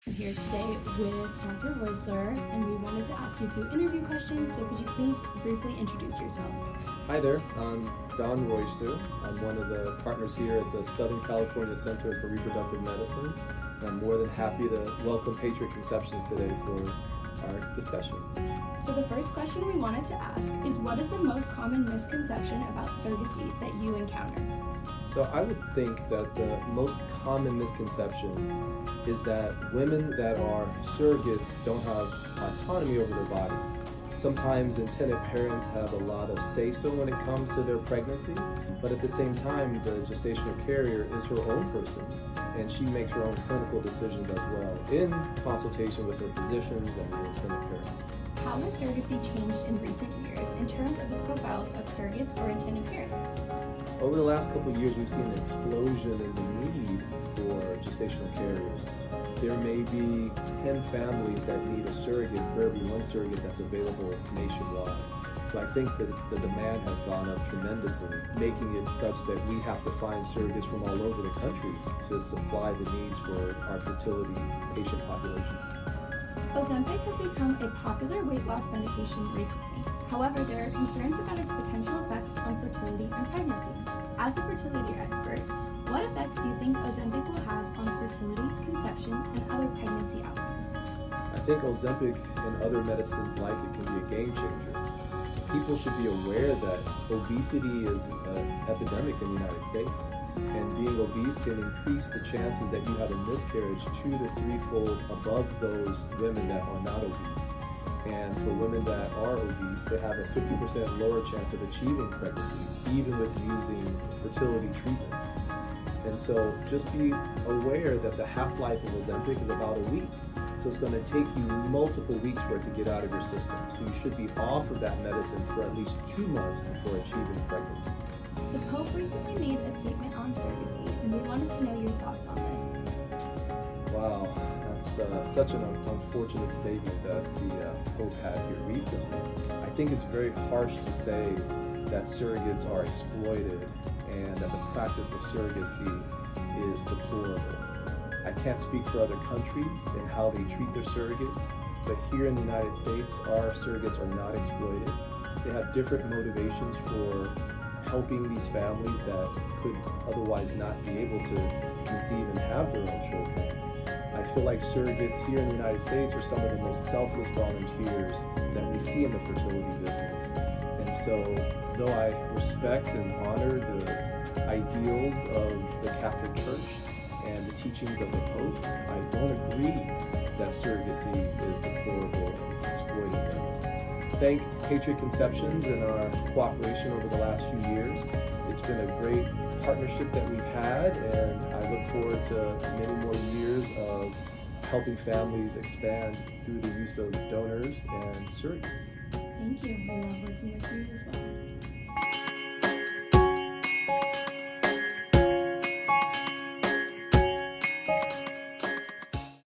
I'm here today with Dr. Royster, and we wanted to ask you a few interview questions, so could you please briefly introduce yourself? Hi there, I'm Don Royster. I'm one of the partners here at the Southern California Center for Reproductive Medicine, and I'm more than happy to welcome Patriot Conceptions today for our discussion. So the first question we wanted to ask is, what is the most common misconception about surrogacy that you encounter? So I would think that the most common misconception is that women that are surrogates don't have autonomy over their bodies. Sometimes intended parents have a lot of say-so when it comes to their pregnancy, but at the same time, the gestational carrier is her own person, and she makes her own clinical decisions as well, in consultation with her physicians and her intended parents. How has surrogacy changed in recent years in terms of the profiles of surrogates or intended parents? Over the last couple of years, we've seen an explosion in the need for gestational carriers. There may be 10 families that need a surrogate for every one surrogate that's available nationwide. So I think that the demand has gone up tremendously, making it such that we have to find surrogates from all over the country to supply the needs for our fertility patient population. Ozempic has become a popular weight loss medication recently. However, there are concerns about its potential effects on fertility and pregnancy. As a fertility expert, what effects do you think Ozempic will have on fertility, conception, and other pregnancy outcomes? I think Ozempic and other medicines like it can be a game changer. People should be aware that obesity is an epidemic in the United States, and being obese can increase the chances that you have a miscarriage 2 to 3-fold above those women that are not obese. And for women that are obese, they have a 50% lower chance of achieving pregnancy, even with using fertility treatments. And so just be aware that the half-life of Ozempic is about a week. So it's going to take you multiple weeks for it to get out of your system. So you should be off of that medicine for at least 2 months before achieving pregnancy. The Pope recently made a statement on surrogacy, and we wanted to know your thoughts on this. Wow, that's such an unfortunate statement that the Pope had here recently. I think it's very harsh to say that surrogates are exploited and that the practice of surrogacy is deplorable. I can't speak for other countries and how they treat their surrogates, but here in the United States, our surrogates are not exploited. They have different motivations for helping these families that could otherwise not be able to conceive and have their own children. I feel like surrogates here in the United States are some of the most selfless volunteers that we see in the fertility business. And so, though I respect and honor the ideals of the Catholic Church and the teachings of the Pope, I don't agree that surrogacy is deplorable and exploiting them. Thank Patriot Conceptions and our cooperation over the last few years. It's been a great partnership that we've had, and I look forward to many more years of helping families expand through the use of donors and surrogates. Thank you. We love working with you as well.